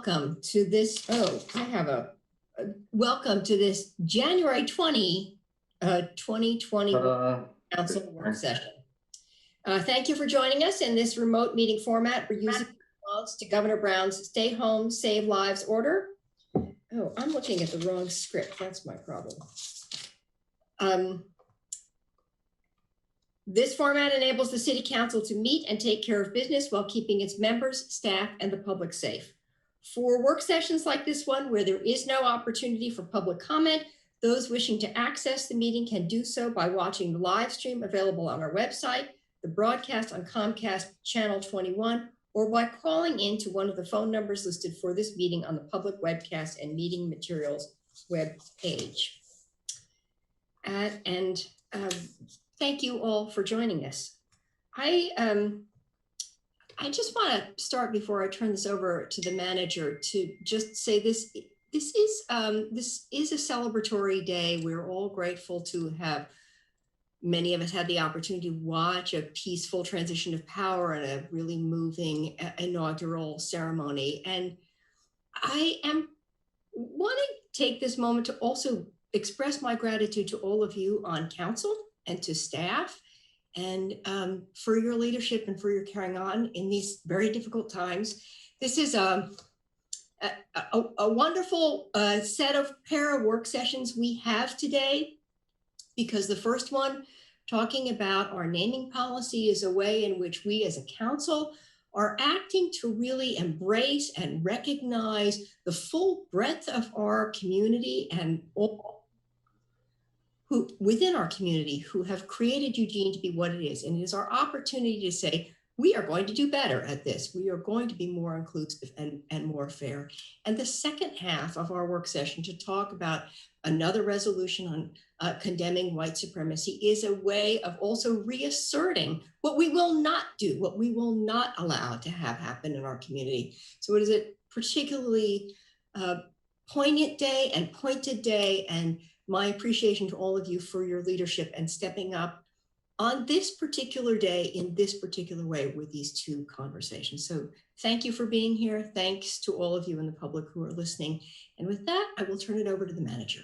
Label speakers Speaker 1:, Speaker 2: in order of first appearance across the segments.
Speaker 1: welcome to this, welcome to this January 2020 Council work session. Thank you for joining us in this remote meeting format. We're using response to Governor Brown's Stay Home, Save Lives order. Oh, I'm looking at the wrong script. That's my problem. This format enables the City Council to meet and take care of business while keeping its members, staff, and the public safe. For work sessions like this one, where there is no opportunity for public comment, those wishing to access the meeting can do so by watching the live stream available on our website, the broadcast on Comcast Channel 21, or by calling in to one of the phone numbers listed for this meeting on the public webcast and meeting materials web page. Thank you all for joining us. I just want to start before I turn this over to the manager to just say this is a celebratory day. We're all grateful to have, many of us had the opportunity to watch a peaceful transition of power and a really moving inaugural ceremony. And I want to take this moment to also express my gratitude to all of you on council and to staff, and for your leadership and for your carrying on in these very difficult times. This is a wonderful pair of work sessions we have today, because the first one, talking about our naming policy, is a way in which we as a council are acting to really embrace and recognize the full breadth of our community and all who within our community who have created Eugene to be what it is. And it is our opportunity to say, we are going to do better at this. We are going to be more inclusive and more fair. And the second half of our work session, to talk about another resolution on condemning white supremacy, is a way of also reasserting what we will not do, what we will not allow to have happen in our community. So it is a particularly poignant day and pointed day, and my appreciation to all of you for your leadership and stepping up on this particular day in this particular way with these two conversations. So thank you for being here. Thanks to all of you in the public who are listening. And with that, I will turn it over to the manager.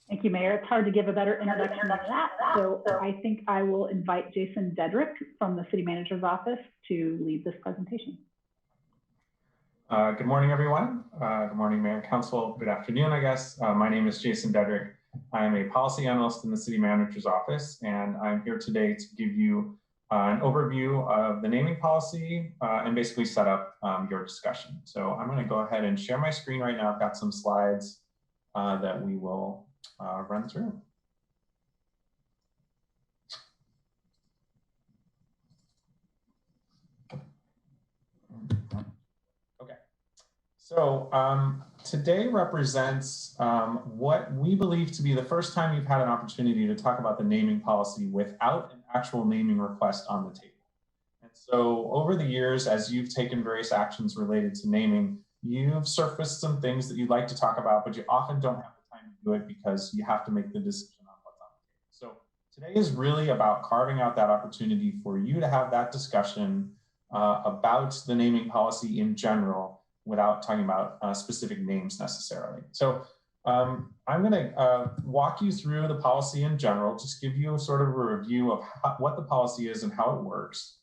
Speaker 2: Thank you, Mayor. It's hard to give a better introduction than that. So I think I will invite Jason Dedrick from the City Manager's Office to lead this presentation.
Speaker 3: Good morning, everyone. Good morning, Mayor and Council. Good afternoon, I guess. My name is Jason Dedrick. I am a policy analyst in the City Manager's Office, and I'm here today to give you an overview of the naming policy and basically set up your discussion. So I'm going to go ahead and share my screen right now. I've got some slides that we will run through. So today represents what we believe to be the first time you've had an opportunity to talk about the naming policy without an actual naming request on the table. And so over the years, as you've taken various actions related to naming, you've surfaced some things that you'd like to talk about, but you often don't have the time to do it because you have to make the decision on what's on the table. So today is really about carving out that opportunity for you to have that discussion about the naming policy in general, without talking about specific names necessarily. So I'm going to walk you through the policy in general, just give you a sort of a review of what the policy is and how it works.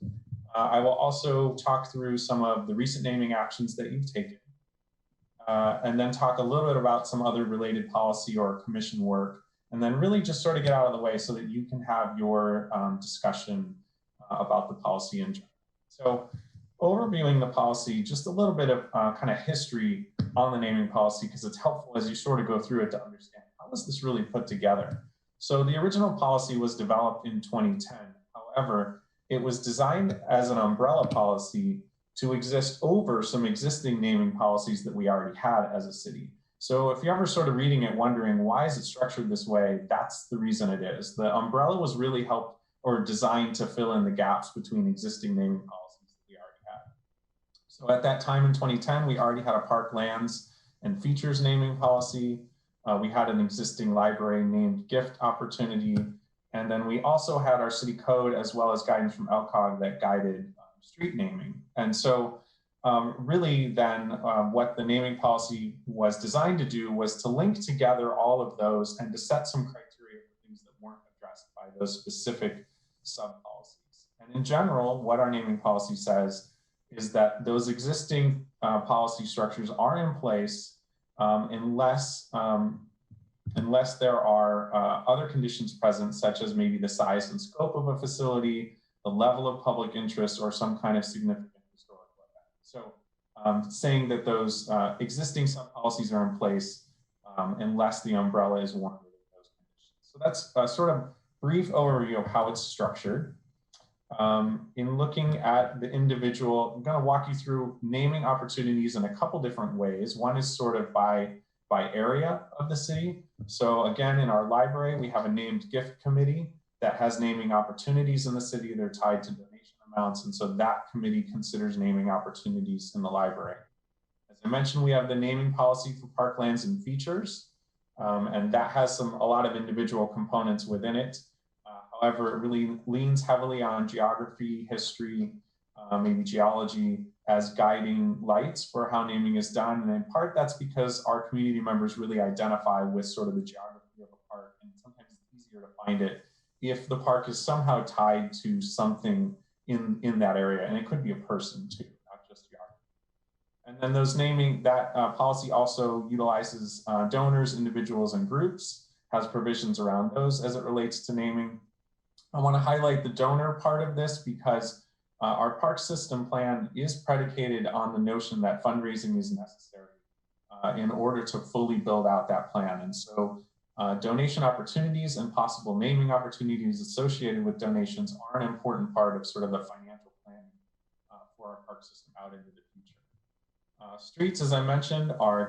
Speaker 3: I will also talk through some of the recent naming actions that you've taken, and then talk a little bit about some other related policy or commission work, and then really just sort of get out of the way so that you can have your discussion about the policy in general. So overviewing the policy, just a little bit of kind of history on the naming policy, because it's helpful as you sort of go through it to understand how was this really put together. So the original policy was developed in 2010. However, it was designed as an umbrella policy to exist over some existing naming policies that we already had as a city. So if you're ever sort of reading it wondering why is it structured this way, that's the reason it is. The umbrella was really helped or designed to fill in the gaps between existing naming policies. So at that time in 2010, we already had a parklands and features naming policy. We had an existing library named gift opportunity. And then we also had our city code as well as guidance from LCOG that guided street naming. And so really then what the naming policy was designed to do was to link together all of those and to set some criteria for things that weren't addressed by those specific sub-policies. And in general, what our naming policy says is that those existing policy structures are in place unless there are other conditions present, such as maybe the size and scope of a facility, the level of public interest, or some kind of significant historical event. So saying that those existing sub-policies are in place unless the umbrella is warranted in those conditions. So that's a sort of brief overview of how it's structured. In looking at the individual, I'm going to walk you through naming opportunities in a couple different ways. One is sort of by area of the city. So again, in our library, we have a named gift committee that has naming opportunities in the city. They're tied to donation amounts. And so that committee considers naming opportunities in the library. As I mentioned, we have the naming policy for parklands and features. And that has a lot of individual components within it. However, it really leans heavily on geography, history, maybe geology as guiding lights for how naming is done. And in part, that's because our community members really identify with sort of the geography of a park. And sometimes it's easier to find it if the park is somehow tied to something in that area. And it could be a person too, not just geography. And then those naming, that policy also utilizes donors, individuals, and groups, has provisions around those as it relates to naming. I want to highlight the donor part of this because our park system plan is predicated on the notion that fundraising is necessary in order to fully build out that plan. And so donation opportunities and possible naming opportunities associated with donations are an important part of sort of the financial planning for our park system out into the future. Streets, as I mentioned, are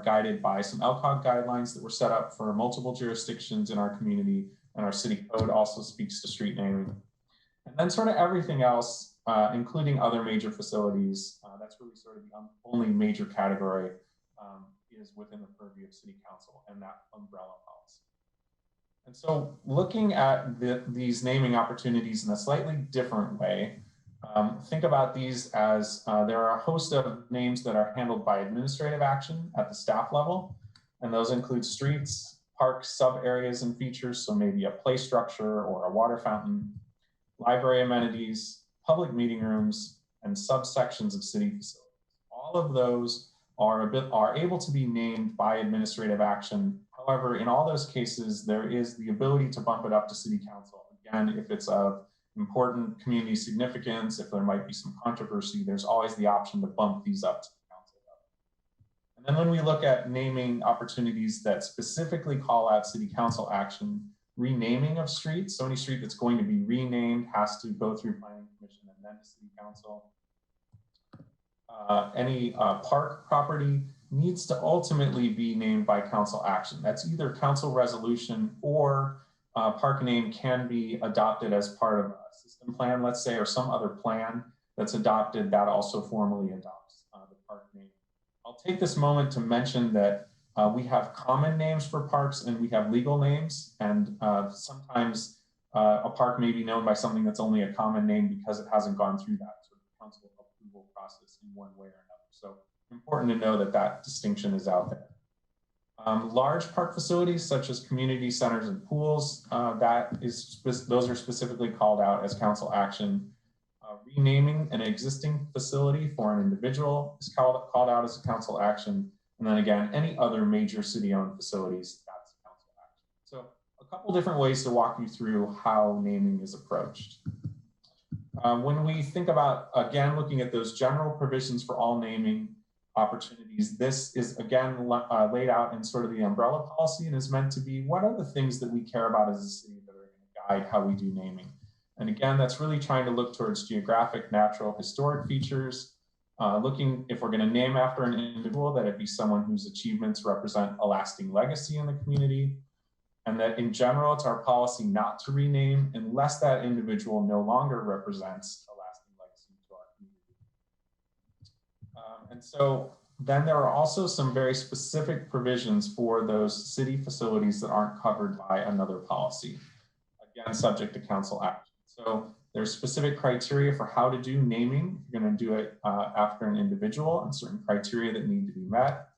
Speaker 3: guided by some LCOG guidelines that were set up for multiple jurisdictions in our community, and our city code also speaks to street naming. And then sort of everything else, including other major facilities, that's really sort of the only major category is within the purview of city council and that umbrella policy. And so looking at these naming opportunities in a slightly different way, think about these as there are a host of names that are handled by administrative action at the staff level. And those include streets, park sub-areas and features, so maybe a play structure or a water fountain, library amenities, public meeting rooms, and subsections of city facilities. All of those are able to be named by administrative action. However, in all those cases, there is the ability to bump it up to city council. Again, if it's of important community significance, if there might be some controversy, there's always the option to bump these up to the council level. And then when we look at naming opportunities that specifically call out city council action, renaming of streets, so any street that's going to be renamed has to go through planning commission and then to city council. Any park property needs to ultimately be named by council action. That's either council resolution or park name can be adopted as part of a system plan, let's say, or some other plan that's adopted that also formally adopts the park name. I'll take this moment to mention that we have common names for parks and we have legal names, and sometimes a park may be known by something that's only a common name because it hasn't gone through that sort of council approval process in one way or another. So important to know that that distinction is out there. Large park facilities such as community centers and pools, those are specifically called out as council action. Renaming an existing facility for an individual is called out as a council action. And then again, any other major city-owned facilities, that's council action. So a couple different ways to walk you through how naming is approached. When we think about, again, looking at those general provisions for all naming opportunities, this is again laid out in sort of the umbrella policy and is meant to be what are the things that we care about as a city that are going to guide how we do naming. And again, that's really trying to look towards geographic, natural, historic features, looking if we're going to name after an individual, that it be someone whose achievements represent a lasting legacy in the community, and that in general, it's our policy not to rename unless that individual no longer represents a lasting legacy to our community. And so then there are also some very specific provisions for those city facilities that aren't covered by another policy, again, subject to council action. So There's specific criteria for how to do naming. If you're going to do it after an individual, and certain criteria that need to be met.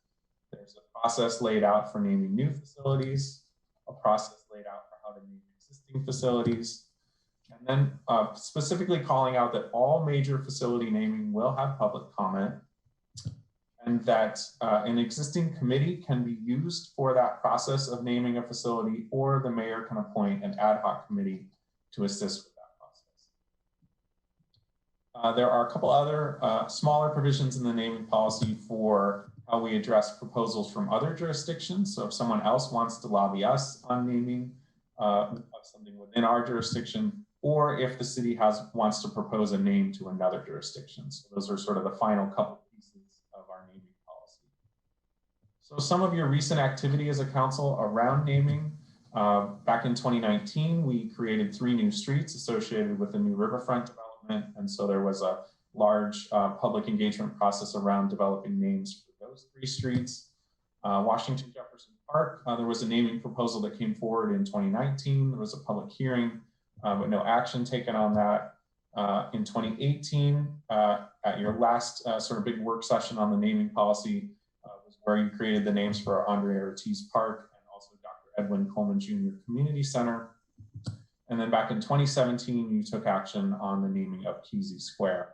Speaker 3: There's a process laid out for naming new facilities, a process laid out for how to name existing facilities, and then specifically calling out that all major facility naming will have public comment, and that an existing committee can be used for that process of naming a facility, or the mayor can appoint an ad hoc committee to assist with that process. There are a couple other smaller provisions in the naming policy for how we address proposals from other jurisdictions. So if someone else wants to lobby us on naming of something within our jurisdiction, or if the city wants to propose a name to another jurisdiction. So those are sort of the final couple pieces of our naming policy. So some of your recent activity as a council around naming. Back in 2019, we created 3 new streets associated with the new riverfront development. And so there was a large public engagement process around developing names for those 3 streets. Washington Jefferson Park, there was a naming proposal that came forward in 2019. There was a public hearing, but no action taken on that. In 2018, at your last sort of big work session on the naming policy, was where you created the names for Andre Ortiz Park and also Dr. Edwin Coleman Jr. Community Center. And then back in 2017, you took action on the naming of Kesey Square.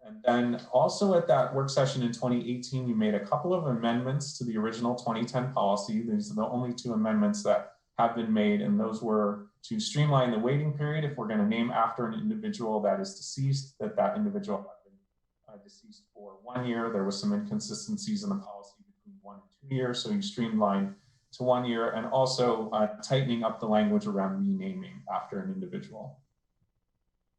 Speaker 3: And then also at that work session in 2018, you made a couple of amendments to the original 2010 policy. These are the only 2 amendments that have been made, and those were to streamline the waiting period. If we're going to name after an individual that is deceased, that individual had been deceased for 1 year. There was some inconsistencies in the policy between 1 and 2 years, so you streamlined to 1 year, and also tightening up the language around renaming after an individual.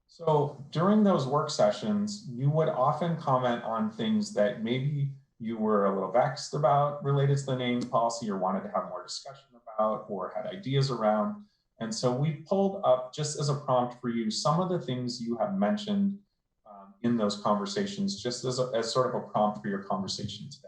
Speaker 3: So during those work sessions, you would often comment on things that maybe you were a little vexed about related to the naming policy, or wanted to have more discussion about, or had ideas around. And so we pulled up, just as a prompt for you, some of the things you have mentioned in those conversations, just as sort of a prompt for your conversation today.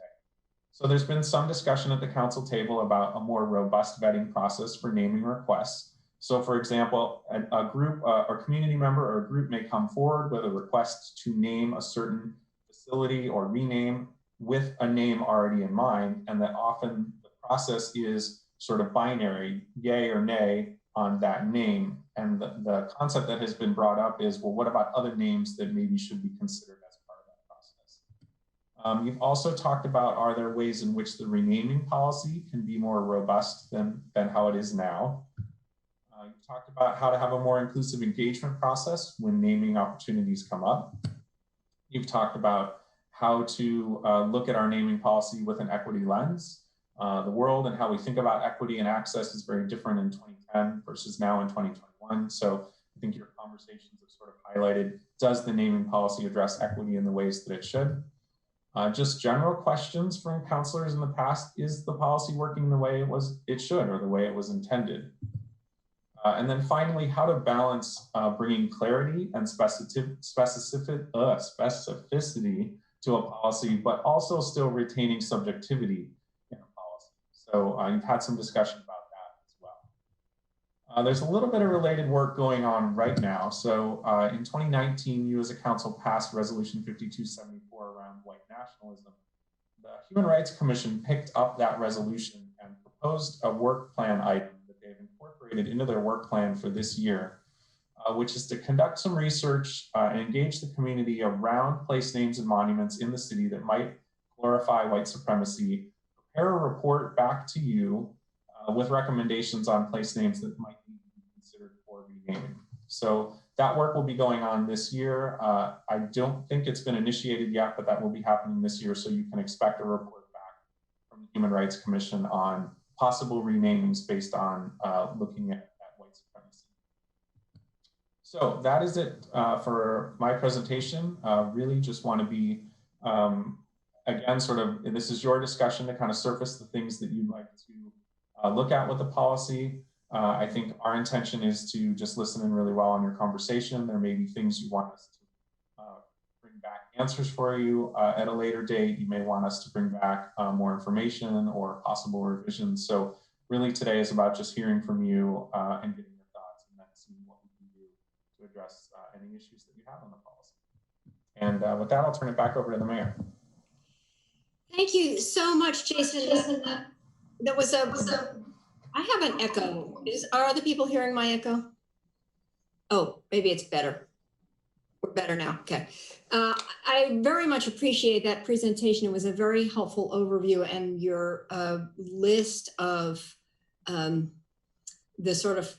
Speaker 3: So there's been some discussion at the council table about a more robust vetting process for naming requests. So for example, a group or community member or a group may come forward with a request to name a certain facility or rename with a name already in mind, and that often the process is sort of binary, yay or nay on that name. And the concept that has been brought up is, well, what about other names that maybe should be considered as part of that process? You've also talked about, are there ways in which the renaming policy can be more robust than how it is now? You've talked about how to have a more inclusive engagement process when naming opportunities come up. You've talked about how to look at our naming policy with an equity lens. The world and how we think about equity and access is very different in 2010 versus now in 2021. So I think your conversations have sort of highlighted, does the naming policy address equity in the ways that it should? Just general questions from counselors in the past, is the policy working the way it should, or the way it was intended? And then finally, how to balance bringing clarity and specificity to a policy, but also still retaining subjectivity in a policy. So you've had some discussion about that as well. There's a little bit of related work going on right now. So in 2019, you as a council passed Resolution 5274 around white nationalism. The Human Rights Commission picked up that resolution and proposed a work plan item that they've incorporated into their work plan for this year, which is to conduct some research and engage the community around place names and monuments in the city that might glorify white supremacy, prepare a report back to you with recommendations on place names that might need to be considered for renaming. So that work will be going on this year. I don't think it's been initiated yet, but that will be happening this year. So you can expect a report back from the Human Rights Commission on possible renamings based on looking at white supremacy. So that is it for my presentation. Really just want to be, again, sort of, this is your discussion to kind of surface the things that you'd like to look at with the policy. I think our intention is to just listen in really well on your conversation. There may be things you want us to bring back answers for you at a later date. You may want us to bring back more information or possible revisions. So really today is about just hearing from you and getting your thoughts, and then seeing what we can do to address any issues that you have on the policy. And with that, I'll turn it back over to the mayor.
Speaker 1: Thank you so much, Jason. That was I have an echo. Are other people hearing my echo? Oh, maybe it's better. We're better now. Okay. I very much appreciate that presentation. It was a very helpful overview, and your list of the sort of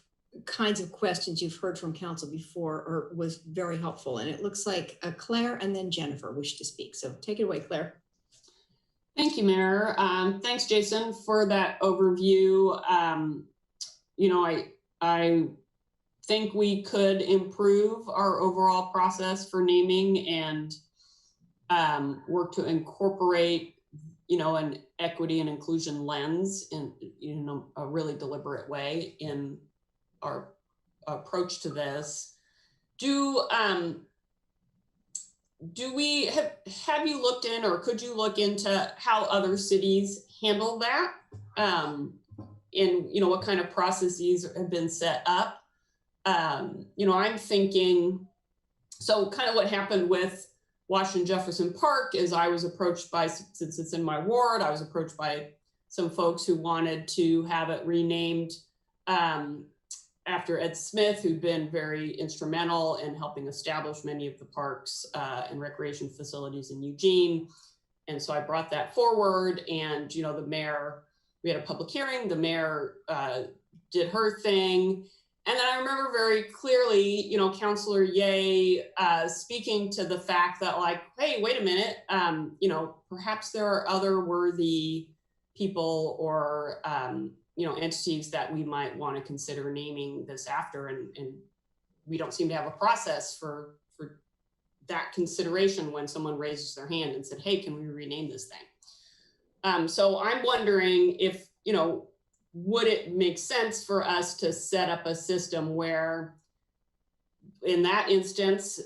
Speaker 1: kinds of questions you've heard from council before was very helpful. And it looks like Claire and then Jennifer wish to speak. So take it away, Claire.
Speaker 4: Thank you, Mayor. Thanks, Jason, for that overview. You know, I think we could improve our overall process for naming and work to incorporate, you know, an equity and inclusion lens in, you know, a really deliberate way in our approach to this. Do we have you looked in, or could you look into how other cities handle that? In, you know, what kind of processes have been set up? You know, I'm thinking, so kind of what happened with Washington Jefferson Park is I was approached by, since it's in my ward, I was approached by some folks who wanted to have it renamed after Ed Smith, who'd been very instrumental in helping establish many of the parks and recreation facilities in Eugene. And so I brought that forward, and, you know, the mayor, we had a public hearing, the mayor did her thing. And then I remember very clearly, you know, Councilor Ye speaking to the fact that, like, hey, wait a minute, you know, perhaps there are other worthy people or, you know, entities that we might want to consider naming this after. And we don't seem to have a process for that consideration when someone raises their hand and said, hey, can we rename this thing? So I'm wondering if, you know, would it make sense for us to set up a system where, in that instance,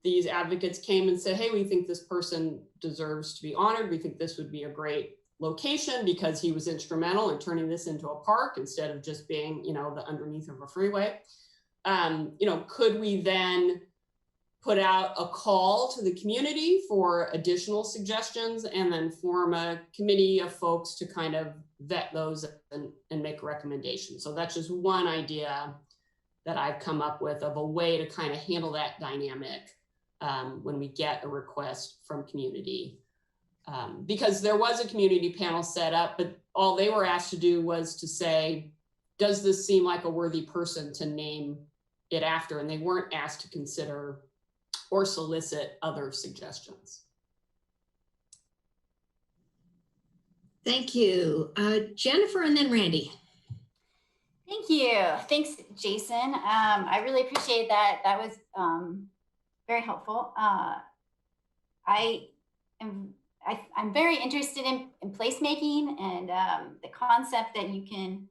Speaker 4: these advocates came and said, hey, we think this person deserves to be honored. We think this would be a great location because he was instrumental in turning this into a park instead of just being, you know, the underneath of a freeway. You know, could we then put out a call to the community for additional suggestions and then form a committee of folks to kind of vet those and make recommendations? So that's just one idea that I've come up with of a way to kind of handle that dynamic when we get a request from community. Because there was a community panel set up, but all they were asked to do was to say, does this seem like a worthy person to name it after? And they weren't asked to consider or solicit other suggestions.
Speaker 1: Thank you. Jennifer and then Randy.
Speaker 5: Thank you. Thanks, Jason. I really appreciate that. That was very helpful. I'm very interested in placemaking and the concept that you can,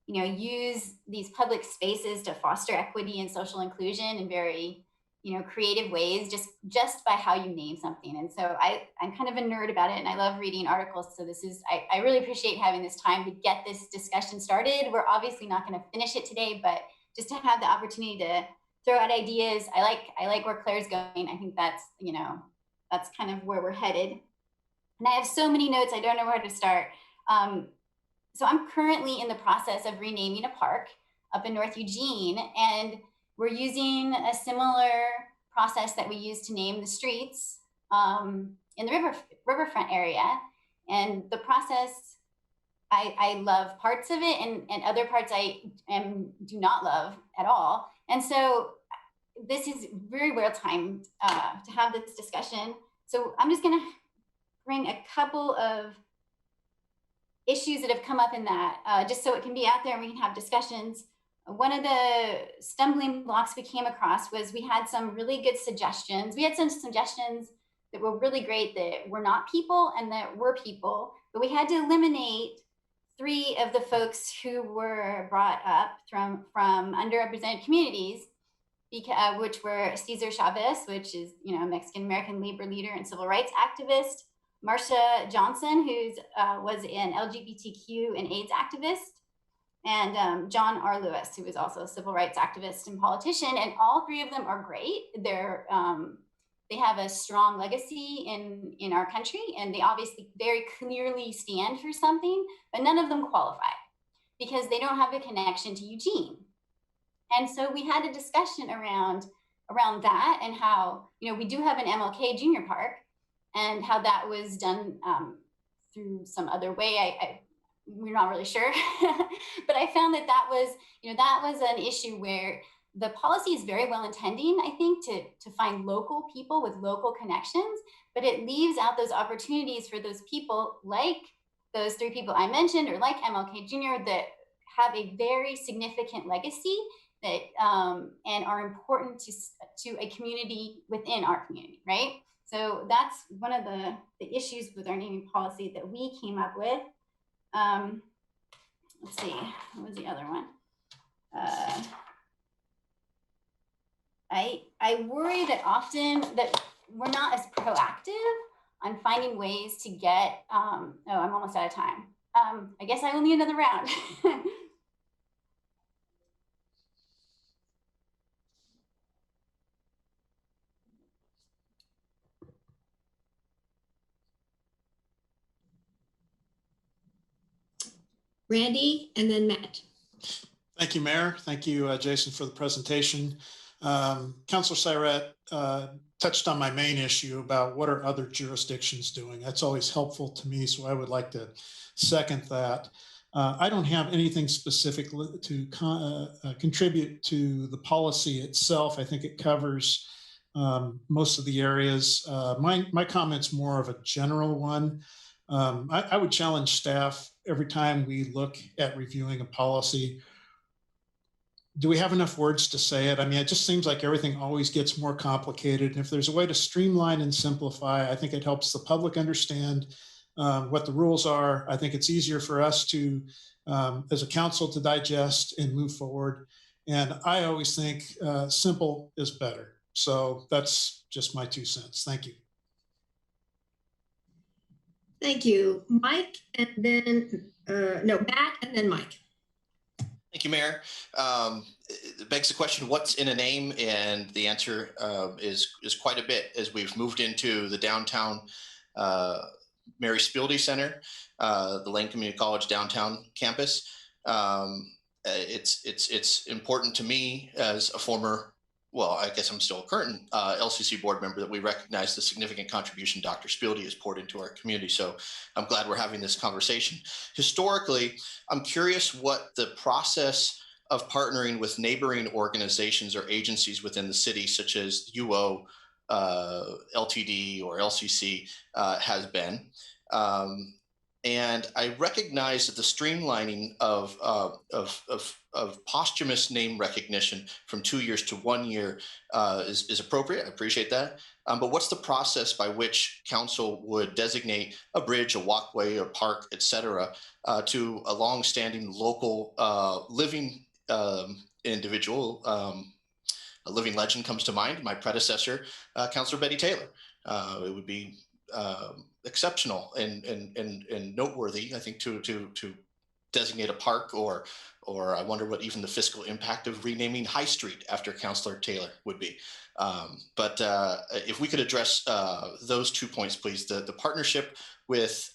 Speaker 5: you know, use these public spaces to foster equity and social inclusion in very, you know, creative ways, just by how you name something. And so I'm kind of a nerd about it, and I love reading articles. So this is, I really appreciate having this time to get this discussion started. We're obviously not going to finish it today, but just to have the opportunity to throw out ideas. I like where Claire's going. I think that's, you know, that's kind of where we're headed. And I have so many notes, I don't know where to start. So I'm currently in the process of renaming a park up in North Eugene, and we're using a similar process that we use to name the streets in the riverfront area. And the process, I love parts of it, and other parts I do not love at all. And so this is very well timed to have this discussion. So I'm just gonna bring a couple of issues that have come up in that, just so it can be out there and we can have discussions. One of the stumbling blocks we came across was we had some really good suggestions. We had some suggestions that were really great that were not people and that were people, but we had to eliminate 3 of the folks who were brought up from underrepresented communities, because, which were Cesar Chavez, which is, you know, Mexican-American labor leader and civil rights activist, Marsha Johnson, who was an LGBTQ and AIDS activist, and John R. Lewis, who is also a civil rights activist and politician. And all three of them are great. They have a strong legacy in our country, and they obviously very clearly stand for something, but none of them qualify because they don't have a connection to Eugene. And so we had a discussion around that, and how, you know, we do have an MLK Junior Park, and how that was done through some other way. We're not really sure, but I found that was an issue where the policy is very well intending, I think, to find local people with local connections, but it leaves out those opportunities for those people, like those three people I mentioned, or like MLK Jr., that have a very significant legacy that and are important to a community within our community, right? So that's one of the issues with our naming policy that we came up with. Let's see, what was the other one? I worry that often that we're not as proactive on finding ways to get, oh, I'm almost out of time. I guess I will need another round.
Speaker 1: Randy, and then Matt.
Speaker 6: Thank you, Mayor. Thank you, Jason, for the presentation. Councilor Syrett touched on my main issue about what are other jurisdictions doing. That's always helpful to me, so I would like to second that. I don't have anything specific to contribute to the policy itself. I think it covers most of the areas. My comment's more of a general one. I would challenge staff every time we look at reviewing a policy. Do we have enough words to say it? I mean, it just seems like everything always gets more complicated. And if there's a way to streamline and simplify, I think it helps the public understand what the rules are. I think it's easier for us to, as a council, to digest and move forward. And I always think simple is better. So that's just my 2 cents. Thank you.
Speaker 1: Thank you, Mike, and then Matt, and then Mike.
Speaker 7: Thank you, Mayor. It begs the question, what's in a name? And the answer is quite a bit as we've moved into the downtown Mary Spildy Center, the Lane Community College downtown campus. It's important to me as a former, well, I guess I'm still a current LCC board member, that we recognize the significant contribution Dr. Spildy has poured into our community. So I'm glad we're having this conversation. Historically, I'm curious what the process of partnering with neighboring organizations or agencies within the city, such as UO, LTD, or LCC, has been. And I recognize that the streamlining of posthumous name recognition from 2 years to 1 year is appropriate. I appreciate that. But what's the process by which council would designate a bridge, a walkway, or park, et cetera, to a long-standing local living individual? A living legend comes to mind, my predecessor, Councilor Betty Taylor. It would be exceptional and noteworthy, I think, to designate a park, or I wonder what even the fiscal impact of renaming High Street after Councilor Taylor would be. But if we could address those 2 points, please: the partnership with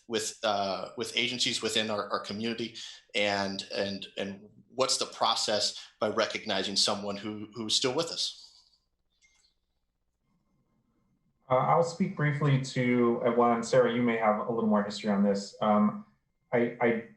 Speaker 7: agencies within our community, and what's the process by recognizing someone who's still with us.
Speaker 3: I'll speak briefly to one. Sarah, you may have a little more history on this. I'm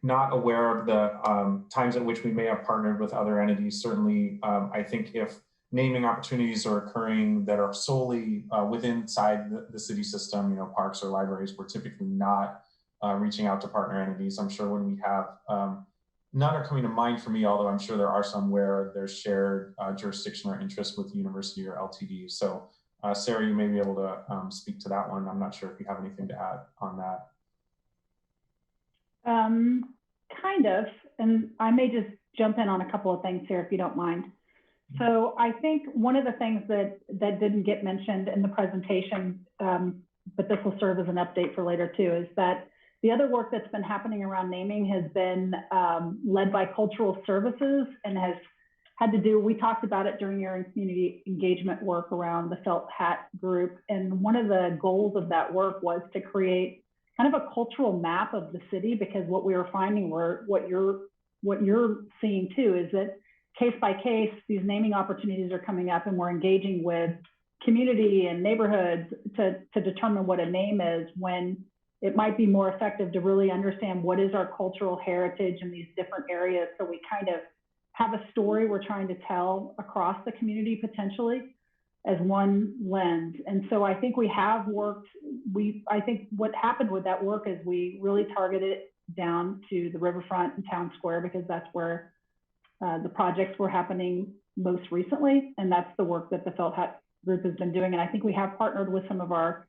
Speaker 3: not aware of the times at which we may have partnered with other entities. Certainly, I think if naming opportunities are occurring that are solely inside the city system, you know, parks or libraries, we're typically not reaching out to partner entities. I'm sure when we have, none are coming to mind for me, although I'm sure there are some where there's shared jurisdiction or interest with the university or LTD. So Sarah, you may be able to speak to that one. I'm not sure if you have anything to add on that.
Speaker 2: Kind of, and I may just jump in on a couple of things here if you don't mind. So I think one of the things that didn't get mentioned in the presentation, but this will serve as an update for later too, is that The other work that's been happening around naming has been led by cultural services and has had to do, we talked about it during your community engagement work around the felt hat group. And one of the goals of that work was to create kind of a cultural map of the city, because what we were finding were what you're seeing too is that case by case, these naming opportunities are coming up, and we're engaging with community and neighborhoods to determine what a name is, when it might be more effective to really understand what is our cultural heritage in these different areas. So we kind of have a story we're trying to tell across the community potentially as one lens. And so I think we have worked, I think what happened with that work is we really targeted it down to the riverfront and town square, because that's where the projects were happening most recently. And that's the work that the Felt Hat group has been doing. And I think we have partnered with some of our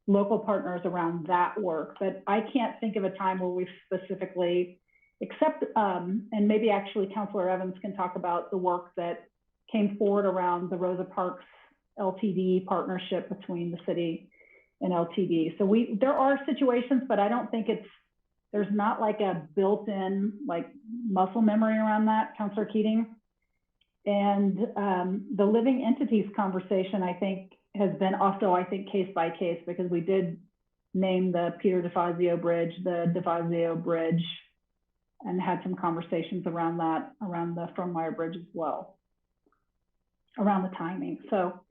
Speaker 2: local partners around that work, but I can't think of a time where we've specifically, except, and maybe actually Councilor Evans can talk about the work that came forward around the Rosa Parks LTD partnership between the city and LTD. So there are situations, but I don't think there's not like a built-in like muscle memory around that, Councilor Keating. And the living entities conversation, I think, has been also, I think, case by case, because we did name the Peter DeFazio Bridge, the DeFazio Bridge, and had some conversations around that, around the Frommeyer Bridge as well, around the timing. So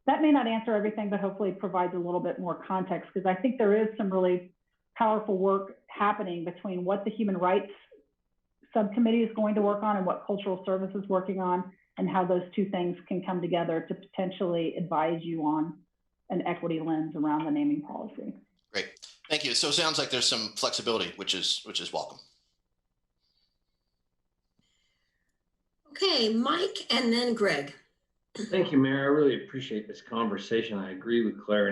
Speaker 2: that may not answer everything, but hopefully provides a little bit more context, because I think there is some really powerful work happening between what the Human Rights Subcommittee is going to work on and what Cultural Services is working on, and how those two things can come together to potentially advise you on an equity lens around the naming policy.
Speaker 7: Great, thank you. So it sounds like there's some flexibility, which is welcome.
Speaker 1: Okay, Mike, and then Greg.
Speaker 8: Thank you, Mayor. I really appreciate this conversation. I agree with Claire,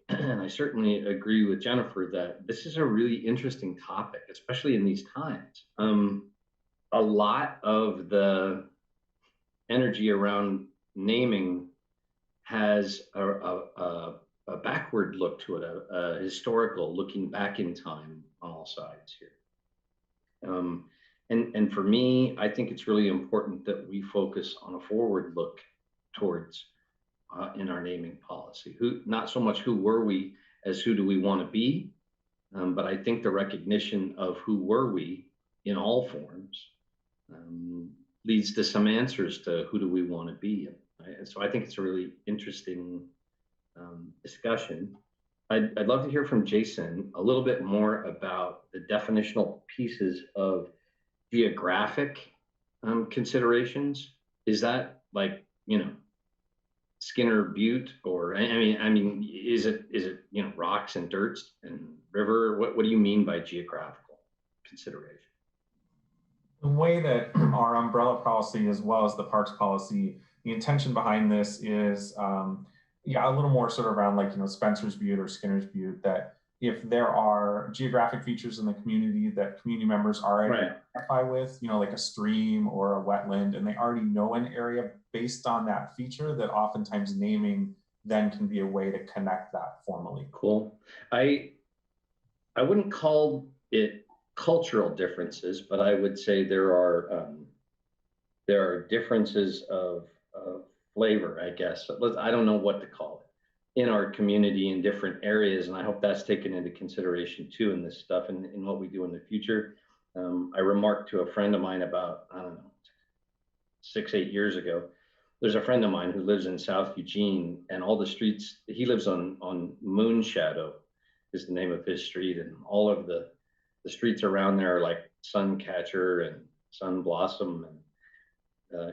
Speaker 8: and I certainly agree with Jennifer that this is a really interesting topic, especially in these times. A lot of the energy around naming has a backward look to it, a historical looking back in time on all sides here. And for me, I think it's really important that we focus on a forward look towards in our naming policy. Not so much who were we as who do we want to be, but I think the recognition of who were we in all forms leads to some answers to who do we want to be. And so I think it's a really interesting discussion. I'd love to hear from Jason a little bit more about the definitional pieces of geographic considerations. Is that like, Skinner Butte, or I mean, is it rocks and dirt and river? What do you mean by geographical consideration?
Speaker 3: The way that our umbrella policy, as well as the parks policy, the intention behind this is, a little more sort of around like, Spencer's Butte or Skinner's Butte, that if there are geographic features in the community that community members already identify with, like a stream or a wetland, and they already know an area based on that feature, that oftentimes naming then can be a way to connect that formally.
Speaker 8: Cool. I wouldn't call it cultural differences, but I would say there are differences of flavor, I guess. I don't know what to call it, in our community in different areas, and I hope that's taken into consideration too in this stuff and in what we do in the future. I remarked to a friend of mine about, 6-8 years ago. There's a friend of mine who lives in South Eugene, and all the streets, he lives on Moonshadow is the name of his street, and all of the streets around there are like Suncatcher and Sun Blossom.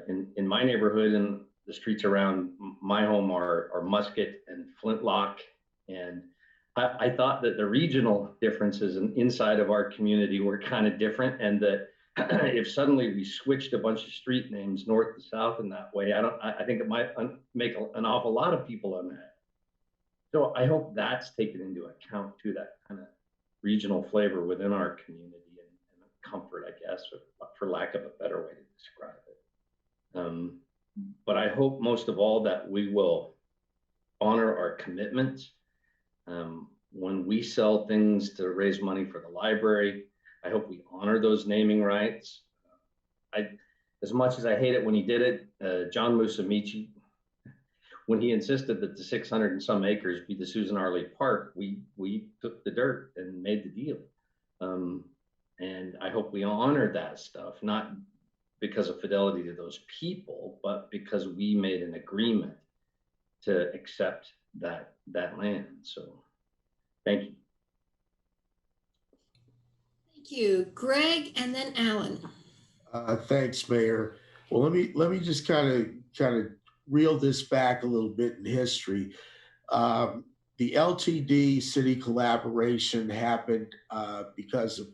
Speaker 8: And in my neighborhood, and the streets around my home are Musket and Flintlock. And I thought that the regional differences inside of our community were kind of different, and that if suddenly we switched a bunch of street names north to south in that way, I think it might make an awful lot of people unhappy. So I hope that's taken into account too, that kind of regional flavor within our community, and comfort, I guess, for lack of a better way to describe it. But I hope most of all that we will honor our commitments. when we sell things to raise money for the library, I hope we honor those naming rights. As much as I hate it when he did it, John Musamichi, when he insisted that the 600 and some acres be the Susan Arley Park, we took the dirt and made the deal. And I hope we honor that stuff, not because of fidelity to those people, but because we made an agreement to accept that land. So thank you.
Speaker 1: Thank you, Greg, and then Alan.
Speaker 9: Thanks, Mayor. Well, let me just kind of reel this back a little bit in history. The LTD city collaboration happened because of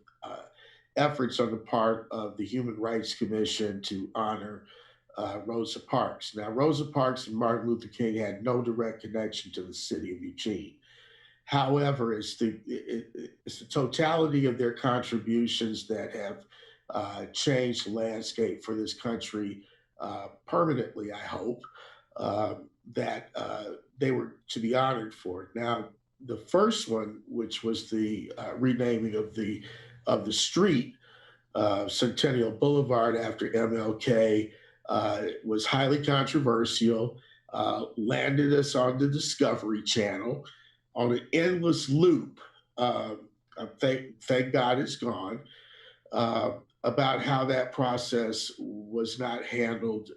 Speaker 9: efforts on the part of the Human Rights Commission to honor Rosa Parks. Now, Rosa Parks and Martin Luther King had no direct connection to the city of Eugene. However, it's the totality of their contributions that have changed the landscape for this country permanently, I hope, that they were to be honored for it. Now, the first one, which was the renaming of the street, Centennial Boulevard after MLK, was highly controversial, landed us on the Discovery Channel on an endless loop. Thank God it's gone. About how that process was not handled,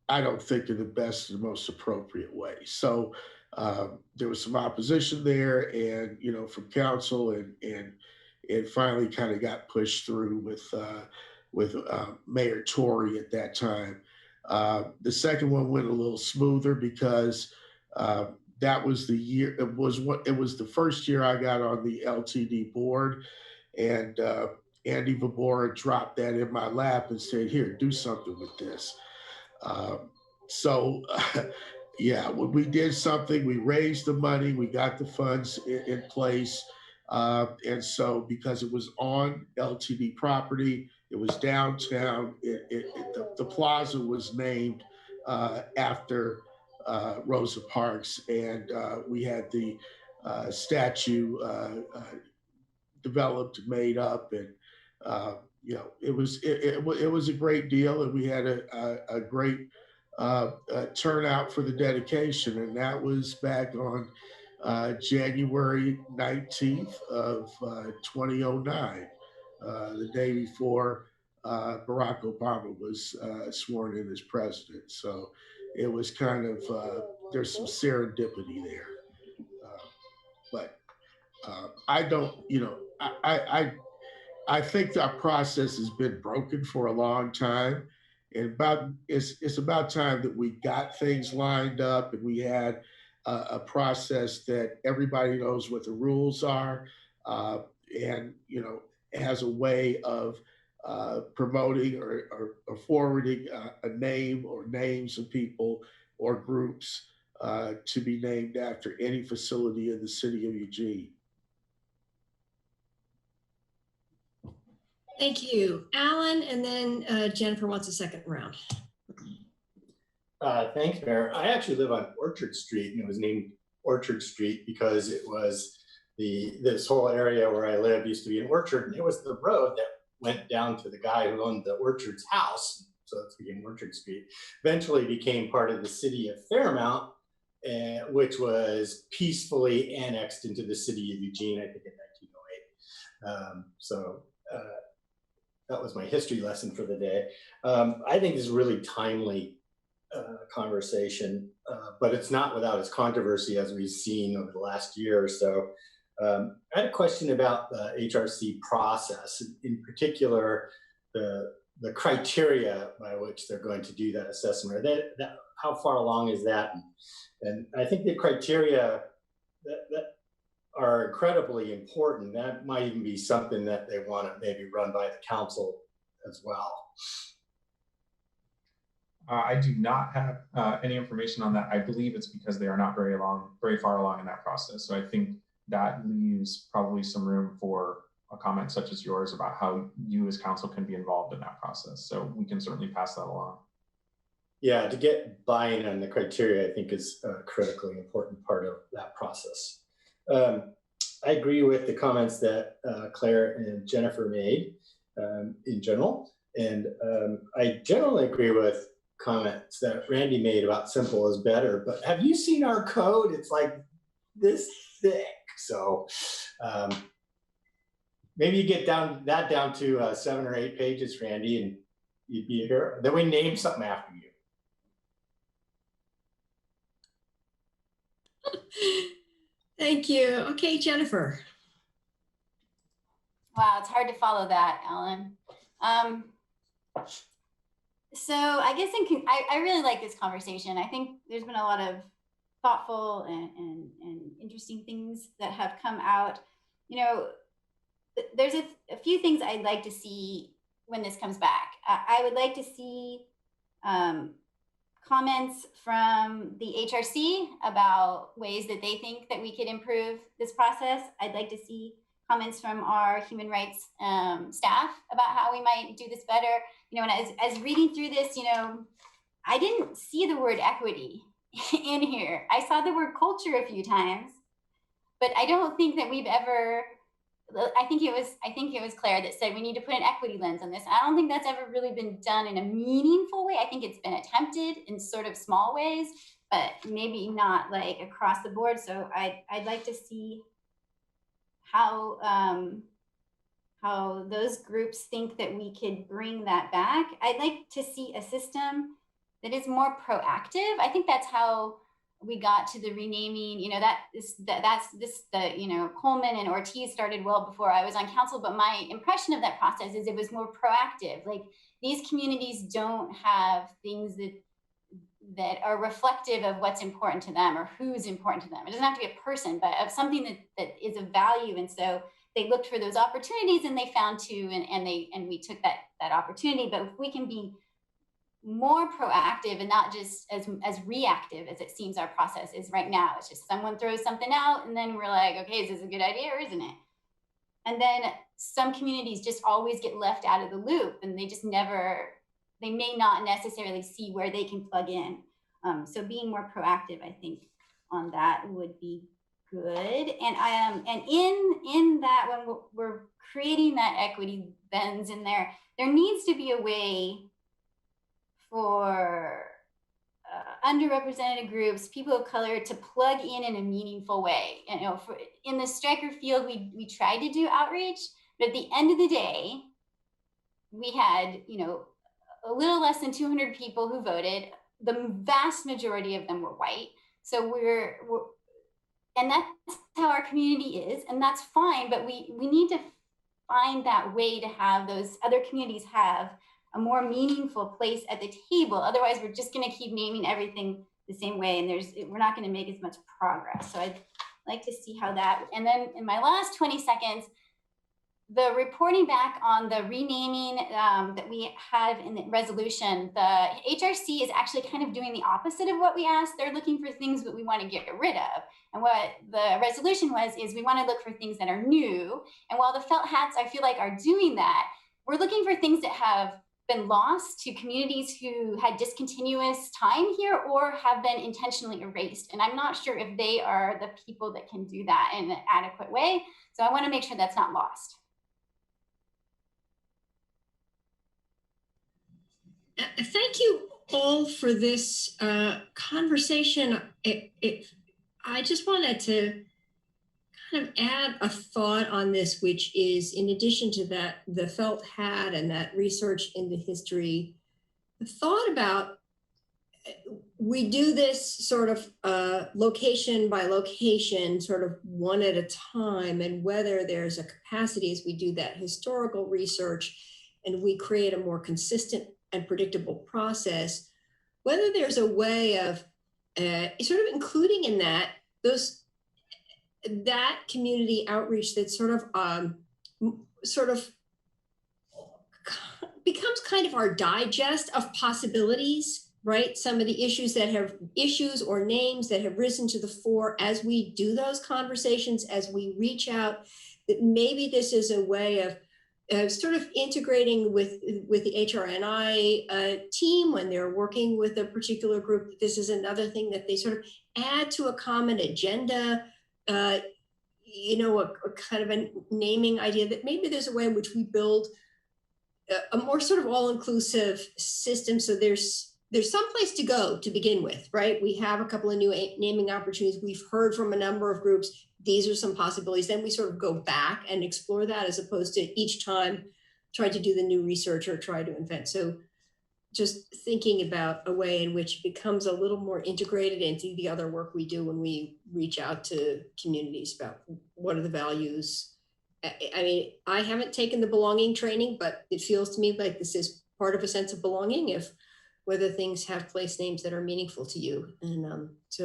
Speaker 9: I don't think in the best and most appropriate way. So there was some opposition there, and from council, and it finally kind of got pushed through with Mayor Tory at that time. The second one went a little smoother because that was the year. It was the first year I got on the LTD board, and Andy Vabora dropped that in my lap and said, "Here, do something with this." Yeah, when we did something, we raised the money, we got the funds in place. And so because it was on LTD property, it was downtown, the plaza was named after Rosa Parks, and we had the statue developed, made up, and it was a great deal, and we had a great turnout for the dedication, and that was back on January 19th of 2009, the day before Barack Obama was sworn in as president. So it was kind of, there's some serendipity there. But I don't, I think our process has been broken for a long time. And it's about time that we got things lined up, and we had a process that everybody knows what the rules are, and has a way of promoting or forwarding a name or names of people or groups to be named after any facility in the city of Eugene.
Speaker 1: Thank you, Alan, and then Jennifer wants a second round.
Speaker 10: Thanks, Mayor. I actually live on Orchard Street, and it was named Orchard Street because it was this whole area where I live used to be an orchard, and it was the road that went down to the guy who owned the orchard's house, so it became Orchard Street. Eventually became part of the city of Fairmount, which was peacefully annexed into the city of Eugene, I think in 1908. That was my history lesson for the day. I think this is a really timely conversation, but it's not without its controversy, as we've seen over the last year or so. I had a question about the HRC process, in particular, the criteria by which they're going to do that assessment. How far along is that? And I think the criteria that are incredibly important. That might even be something that they want to maybe run by the council as well.
Speaker 3: I do not have any information on that. I believe it's because they are not very far along in that process. So I think that leaves probably some room for a comment such as yours about how you as council can be involved in that process. So we can certainly pass that along.
Speaker 10: Yeah, to get buy-in on the criteria, I think is a critically important part of that process. I agree with the comments that Claire and Jennifer made in general. And I generally agree with comments that Randy made about simple is better. But have you seen our code? It's like this thick. So maybe you get down to 7 or 8 pages, Randy, and you'd be a hero. Then we name something after you.
Speaker 1: Thank you. Okay, Jennifer.
Speaker 5: Wow, it's hard to follow that, Alan. So I guess I really like this conversation. I think there's been a lot of thoughtful and interesting things that have come out. You know, there's a few things I'd like to see when this comes back. I would like to see comments from the HRC about ways that they think that we could improve this process. I'd like to see comments from our human rights staff about how we might do this better. You know, and as reading through this, you know, I didn't see the word equity in here. I saw the word culture a few times, but I don't think that we've ever, I think it was Claire that said we need to put an equity lens on this. I don't think that's ever really been done in a meaningful way. I think it's been attempted in sort of small ways, but maybe not like across the board. So I'd like to see how those groups think that we could bring that back. I'd like to see a system that is more proactive. I think that's how we got to the renaming. You know, you know, Coleman and Ortiz started well before I was on council, but my impression of that process is it was more proactive. Like, these communities don't have things that are reflective of what's important to them or who's important to them. It doesn't have to be a person, but of something that is of value. And so they looked for those opportunities and they found two, and we took that opportunity. But if we can be more proactive and not just as reactive as it seems our process is right now, it's just someone throws something out and then we're like, okay, is this a good idea or isn't it? And then some communities just always get left out of the loop, and they may not necessarily see where they can plug in. So being more proactive, I think, on that would be good. And in that, when we're creating that equity lens in there needs to be a way for underrepresented groups, people of color, to plug in a meaningful way. You know, in the Stryker field, we tried to do outreach, but at the end of the day, we had, you know, a little less than 200 people who voted. The vast majority of them were white. So and that's how our community is, and that's fine, but we need to find that way to have those other communities have a more meaningful place at the table. Otherwise, we're just gonna keep naming everything the same way, and we're not gonna make as much progress. So I'd like to see how that, and then in my last 20 seconds, the reporting back on the renaming that we have in the resolution, the HRC is actually kind of doing the opposite of what we asked. They're looking for things that we want to get rid of. And what the resolution is we want to look for things that are new. And while the felt hats, I feel like, are doing that, we're looking for things that have been lost to communities who had discontinuous time here or have been intentionally erased. And I'm not sure if they are the people that can do that in an adequate way. So I want to make sure that's not lost.
Speaker 1: Thank you all for this conversation. I just wanted to kind of add a thought on this, which is, in addition to that, the felt hat and that research into history, the thought about, we do this sort of location by location, sort of one at a time, and whether there's a capacity as we do that historical research and we create a more consistent and predictable process, whether there's a way of sort of including in that that community outreach that sort of becomes kind of our digest of possibilities, right? Some of the issues or names that have risen to the fore as we do those conversations, as we reach out, that maybe this is a way of sort of integrating with the HRNI team when they're working with a particular group. This is another thing that they sort of add to a common agenda. a kind of a naming idea that maybe there's a way in which we build a more sort of all-inclusive system. So there's some place to go to begin with, right? We have a couple of new naming opportunities. We've heard from a number of groups. These are some possibilities. Then we sort of go back and explore that, as opposed to each time trying to do the new research or try to invent. So just thinking about a way in which it becomes a little more integrated into the other work we do when we reach out to communities about what are the values. I mean, I haven't taken the belonging training, but it feels to me like this is part of a sense of belonging, if whether things have place names that are meaningful to you. And it's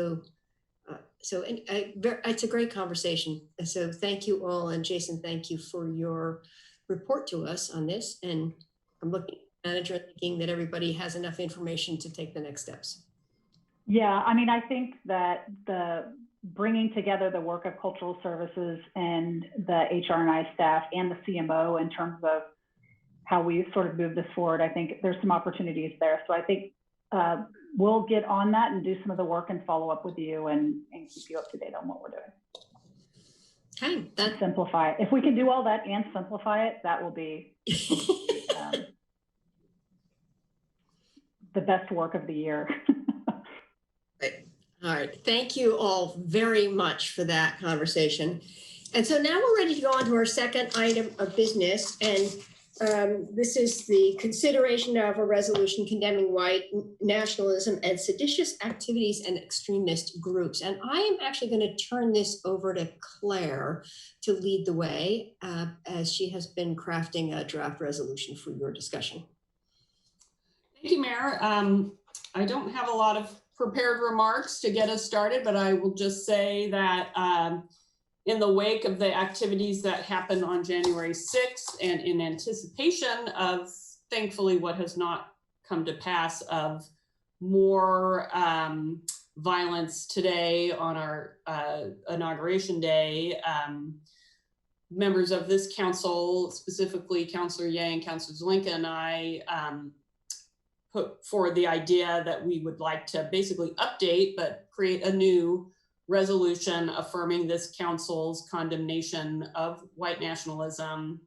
Speaker 1: a great conversation. So thank you all. And Jason, thank you for your report to us on this. And I'm looking at the manager thinking that everybody has enough information to take the next steps.
Speaker 2: Yeah, I mean, I think that the bringing together the work of cultural services and the HR&I staff and the CMO in terms of how we sort of move this forward, I think there's some opportunities there. So I think we'll get on that and do some of the work and follow up with you and keep you up to date on what we're doing.
Speaker 1: Okay.
Speaker 2: Simplify. If we can do all that and simplify it, that will be the best work of the year.
Speaker 1: Right. All right. Thank you all very much for that conversation. And so now we're ready to go on to our second item of business. And this is the consideration of a resolution condemning white nationalism and seditious activities and extremist groups. And I am actually going to turn this over to Claire to lead the way, as she has been crafting a draft resolution for your discussion.
Speaker 4: Thank you, Mayor. I don't have a lot of prepared remarks to get us started, but I will just say that in the wake of the activities that happened on January 6th and in anticipation of, thankfully, what has not come to pass, of more violence today on our inauguration day, members of this council, specifically Councilor Ye and Councilor Zelinka and I, put forward the idea that we would like to basically update but create a new resolution affirming this council's condemnation of white nationalism,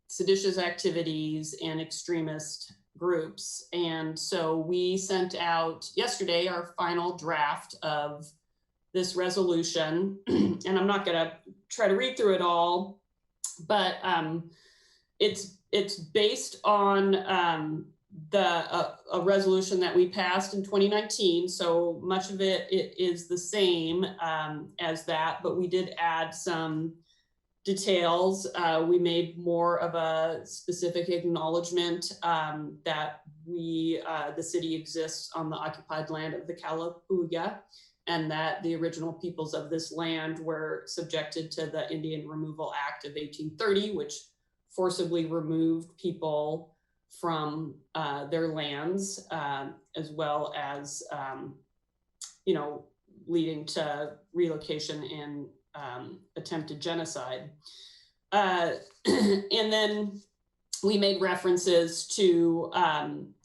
Speaker 4: seditious activities, and extremist groups. And so we sent out yesterday our final draft of this resolution. And I'm not going to try to read through it all, but it's based on a resolution that we passed in 2019. So much of it is the same as that, but we did add some details. We made more of a specific acknowledgement that the city exists on the occupied land of the Kalapuya, and that the original peoples of this land were subjected to the Indian Removal Act of 1830, which forcibly removed people from their lands, as well as, leading to relocation and attempted genocide. And then we made references to,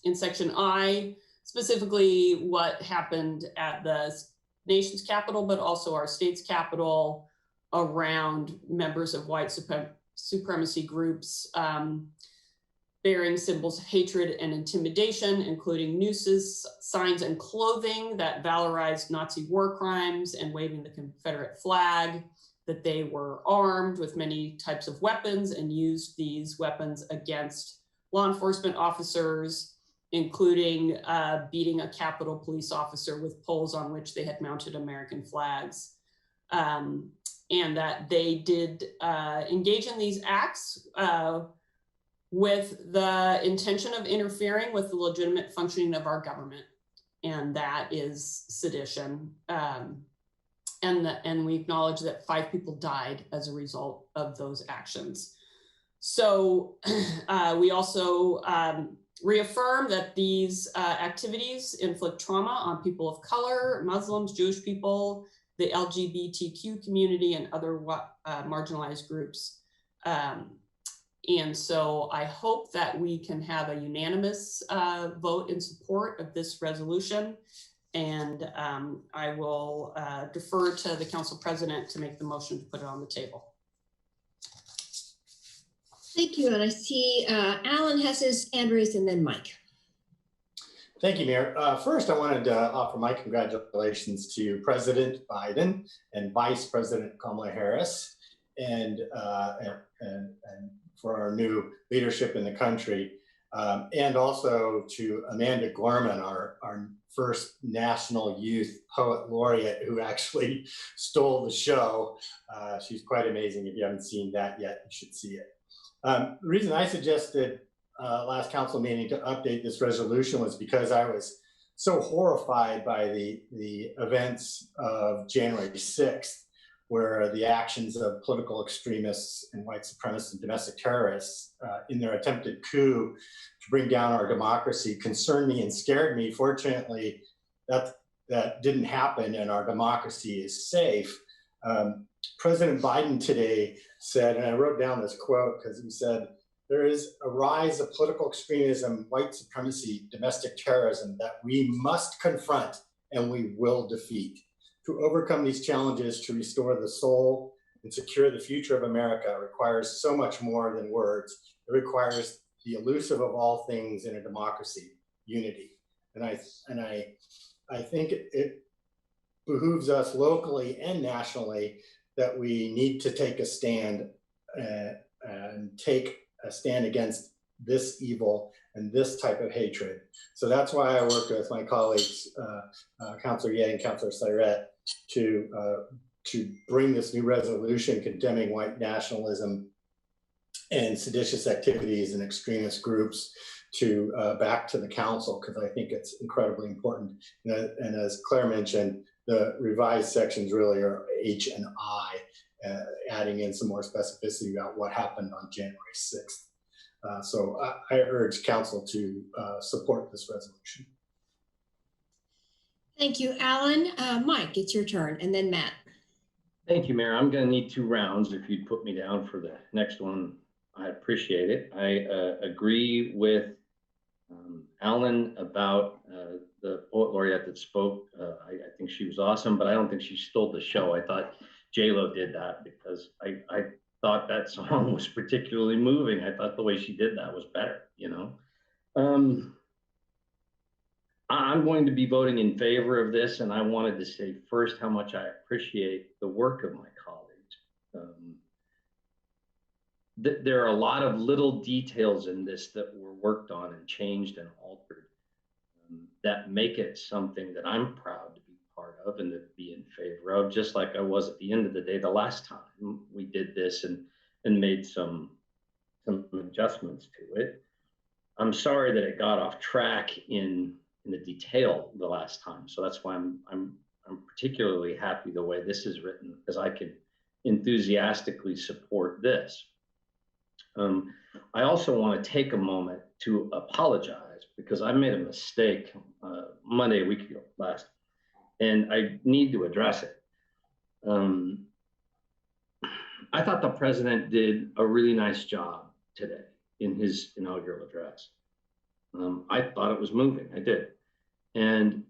Speaker 4: in section I, specifically what happened at the nation's capital, but also our state's capital, around members of white supremacy groups, bearing symbols of hatred and intimidation, including nooses, signs, and clothing that valorized Nazi war crimes, and waving the Confederate flag, that they were armed with many types of weapons and used these weapons against law enforcement officers, including beating a Capitol police officer with poles on which they had mounted American flags. And that they did engage in these acts with the intention of interfering with the legitimate functioning of our government. And that is sedition. And we acknowledge that 5 people died as a result of those actions. So we also reaffirm that these activities inflict trauma on people of color, Muslims, Jewish people, the LGBTQ community, and other marginalized groups. And so I hope that we can have a unanimous vote in support of this resolution. And I will defer to the council president to make the motion to put it on the table.
Speaker 1: Thank you. And I see Alan has his hand raised, and then Mike.
Speaker 10: Thank you, Mayor. First, I wanted to offer my congratulations to President Biden and Vice President Kamala Harris, and for our new leadership in the country, and also to Amanda Gorman, our first National Youth Poet Laureate, who actually stole the show. She's quite amazing. If you haven't seen that yet, you should see it. The reason I suggested last council meeting to update this resolution was because I was so horrified by the events of January 6th, where the actions of political extremists and white supremacists and domestic terrorists in their attempted coup to bring down our democracy concerned me and scared me. Fortunately, that didn't happen, and our democracy is safe. President Biden today said, and I wrote down this quote because he said, "There is a rise of political extremism, white supremacy, domestic terrorism that we must confront and we will defeat. To overcome these challenges, to restore the soul and secure the future of America requires so much more than words. It requires the elusive of all things in a democracy, unity." And I think it behooves us locally and nationally that we need to take a stand and take a stand against this evil and this type of hatred. So that's why I worked with my colleagues, Councilor Ye and Councilor Syret, to bring this new resolution condemning white nationalism and seditious activities and extremist groups to back to the council, because I think it's incredibly important. And as Claire mentioned, the revised sections really are H and I, adding in some more specificity about what happened on January 6th. So I urge council to support this resolution.
Speaker 1: Thank you, Alan. Mike, it's your turn, and then Matt.
Speaker 8: Thank you, Mayor. I'm going to need 2 rounds. If you'd put me down for the next one, I appreciate it. I agree with Alan about the poet laureate that spoke. I think she was awesome, but I don't think she stole the show. I thought J-Lo did that because I thought that song was particularly moving. I thought the way she did that was better, you know? I'm going to be voting in favor of this, and I wanted to say first how much I appreciate the work of my colleagues. There are a lot of little details in this that were worked on and changed and altered that make it something that I'm proud to be part of and to be in favor of, just like I was at the end of the day the last time we did this and made some adjustments to it. I'm sorry that it got off track in the detail the last time, so that's why I'm particularly happy the way this is written, because I can enthusiastically support this. I also want to take a moment to apologize because I made a mistake Monday, a week ago last, and I need to address it. I thought the president did a really nice job today in his inaugural address. I thought it was moving, I did. And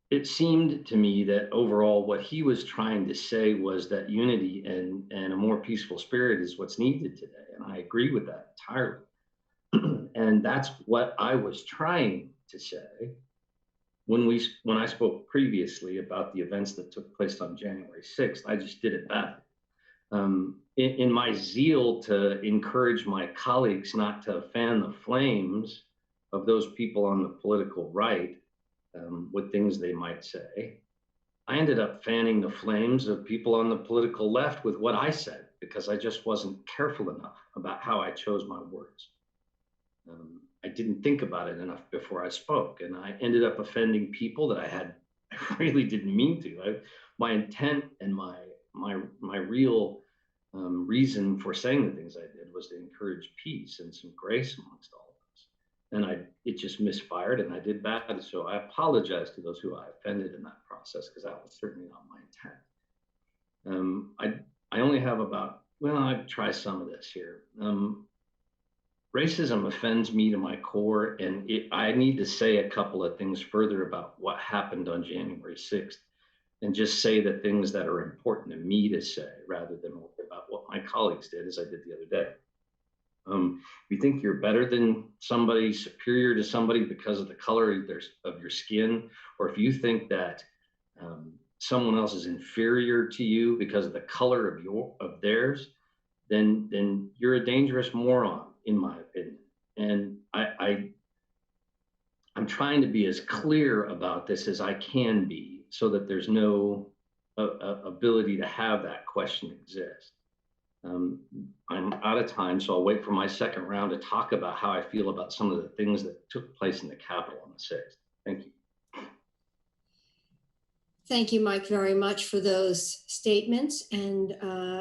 Speaker 8: it seemed to me that overall what he was trying to say was that unity and a more peaceful spirit is what's needed today. And I agree with that entirely. And that's what I was trying to say when I spoke previously about the events that took place on January 6th. I just did it badly. In my zeal to encourage my colleagues not to fan the flames of those people on the political right with things they might say, I ended up fanning the flames of people on the political left with what I said, because I just wasn't careful enough about how I chose my words. I didn't think about it enough before I spoke, and I ended up offending people that I really didn't mean to. My intent and my real reason for saying the things I did was to encourage peace and some grace amongst all of us. And it just misfired, and I did bad. So I apologize to those who I offended in that process, because that was certainly not my intent. I only have I'll try some of this here. racism offends me to my core, and I need to say a couple of things further about what happened on January 6th, and just say the things that are important to me to say rather than about what my colleagues did, as I did the other day. If you think you're better than somebody, superior to somebody because of the color of your skin, or if you think that someone else is inferior to you because of the color of theirs, then you're a dangerous moron, in my opinion. And I'm trying to be as clear about this as I can be, so that there's no ability to have that question exist. I'm out of time, so I'll wait for my second round to talk about how I feel about some of the things that took place in the Capitol on the 6th. Thank you.
Speaker 1: Thank you, Mike, very much for those statements. And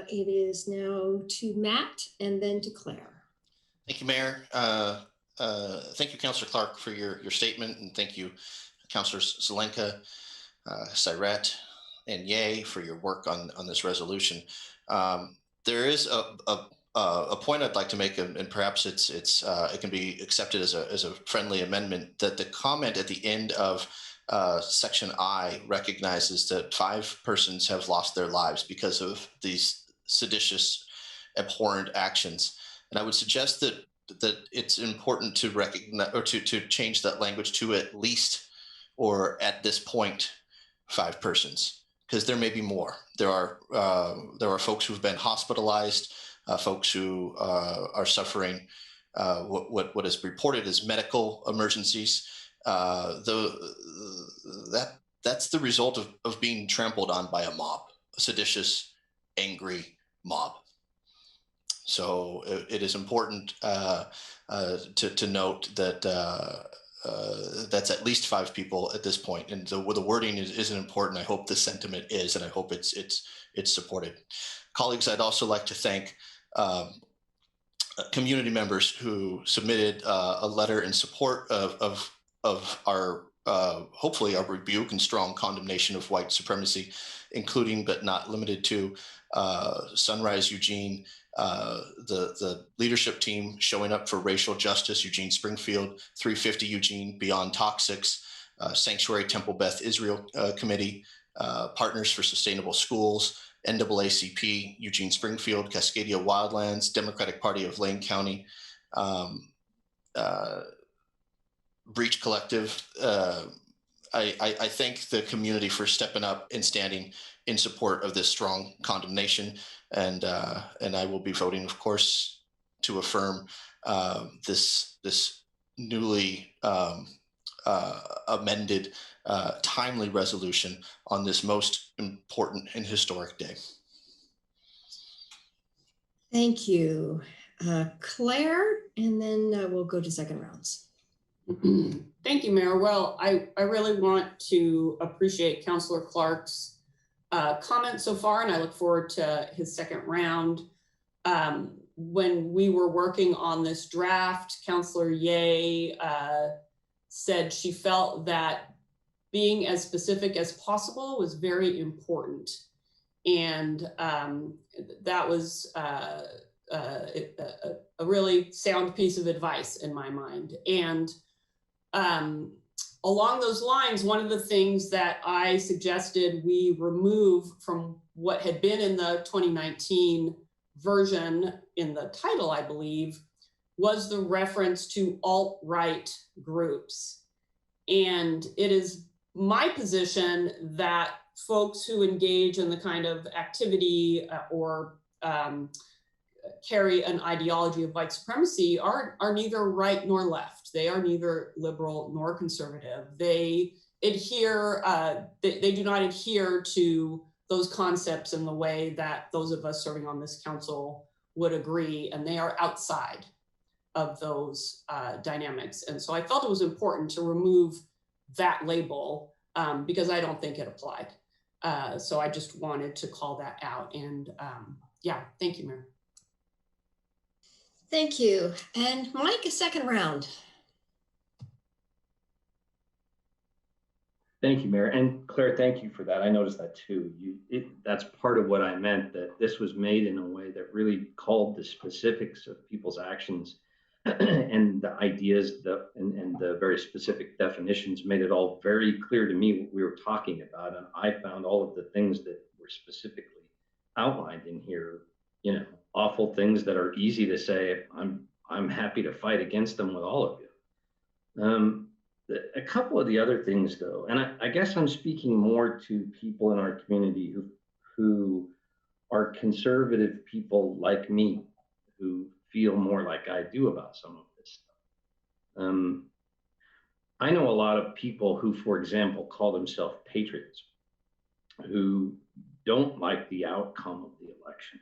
Speaker 1: it is now to Matt and then to Claire.
Speaker 7: Thank you, Mayor. Thank you, Councilor Clark, for your statement, and thank you, Councilors Zelenka, Syret, and Ye for your work on this resolution. There is a point I'd like to make, and perhaps it can be accepted as a friendly amendment, that the comment at the end of Section I recognizes that 5 persons have lost their lives because of these seditious, abhorrent actions. And I would suggest that it's important to recognize, or to change that language to at least, or at this point, 5 persons, because there may be more. There are folks who've been hospitalized, folks who are suffering what is reported as medical emergencies. That's the result of being trampled on by a mob, a seditious, angry mob. So it is important to note that that's at least 5 people at this point, and the wording isn't important. I hope the sentiment is, and I hope it's supported. Colleagues, I'd also like to thank community members who submitted a letter in support of our hopefully our rebuke and strong condemnation of white supremacy, including but not limited to Sunrise Eugene, the leadership team showing up for racial justice, Eugene Springfield, 350 Eugene, Beyond Toxics, Sanctuary Temple Beth Israel Committee, Partners for Sustainable Schools, NAACP, Eugene Springfield, Cascadia Wildlands, Democratic Party of Lane County, Breach Collective. I thank the community for stepping up and standing in support of this strong condemnation, and I will be voting, of course, to affirm this newly amended, timely resolution on this most important and historic day.
Speaker 1: Thank you, Claire, and then we'll go to second rounds.
Speaker 4: Thank you, Mayor. Well, I really want to appreciate Councilor Clark's comment so far, and I look forward to his second round. When we were working on this draft, Councilor Ye said she felt that being as specific as possible was very important. And that was a really sound piece of advice in my mind. And along those lines, one of the things that I suggested we remove from what had been in the 2019 version in the title, I believe, was the reference to alt-right groups. And it is my position that folks who engage in the kind of activity or carry an ideology of white supremacy are neither right nor left. They are neither liberal nor conservative. They adhere, they do not adhere to those concepts in the way that those of us serving on this council would agree, and they are outside of those dynamics. And so I felt it was important to remove that label because I don't think it applied. So I just wanted to call that out. And yeah, thank you, Mayor.
Speaker 1: Thank you. And Mike, a second round.
Speaker 8: Thank you, Mayor. And Claire, thank you for that. I noticed that too. That's part of what I meant, that this was made in a way that really called the specifics of people's actions and the ideas and the very specific definitions made it all very clear to me what we were talking about. And I found all of the things that were specifically outlined in here, you know, awful things that are easy to say. I'm happy to fight against them with all of you. A couple of the other things, though, and I guess I'm speaking more to people in our community who are conservative people like me, who feel more like I do about some of this stuff. I know a lot of people who, for example, call themselves patriots, who don't like the outcome of the election.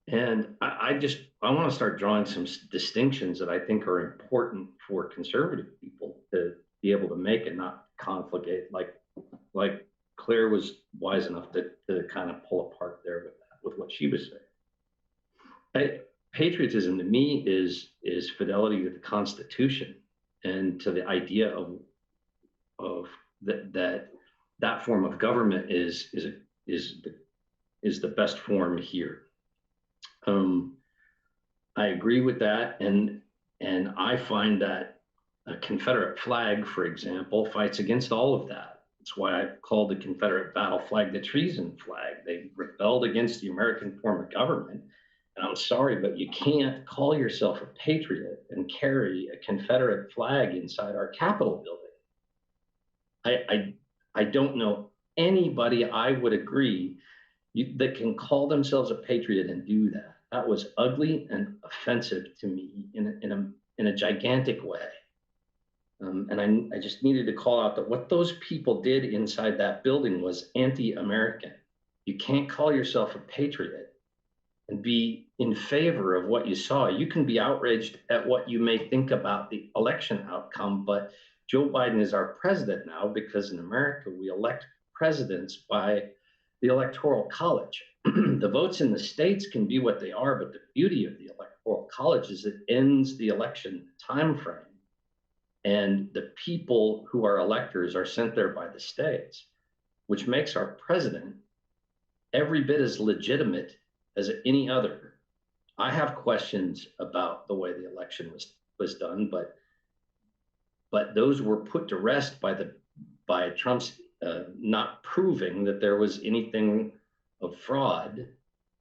Speaker 8: And I want to start drawing some distinctions that I think are important for conservative people to be able to make and not conflicate, like Claire was wise enough to kind of pull apart there with what she was saying. Patriotism to me is fidelity to the Constitution and to the idea of that form of government is the best form here. I agree with that, and I find that a Confederate flag, for example, fights against all of that. That's why I called the Confederate battle flag the treason flag. They rebelled against the American form of government. And I'm sorry, but you can't call yourself a patriot and carry a Confederate flag inside our Capitol building. I don't know anybody I would agree that can call themselves a patriot and do that. That was ugly and offensive to me in a gigantic way. And I just needed to call out that what those people did inside that building was anti-American. You can't call yourself a patriot and be in favor of what you saw. You can be outraged at what you may think about the election outcome, but Joe Biden is our president now because in America, we elect presidents by the Electoral College. The votes in the states can be what they are, but the beauty of the Electoral College is it ends the election time frame. And the people who are electors are sent there by the states, which makes our president every bit as legitimate as any other. I have questions about the way the election was done, but those were put to rest by Trump's not proving that there was anything of fraud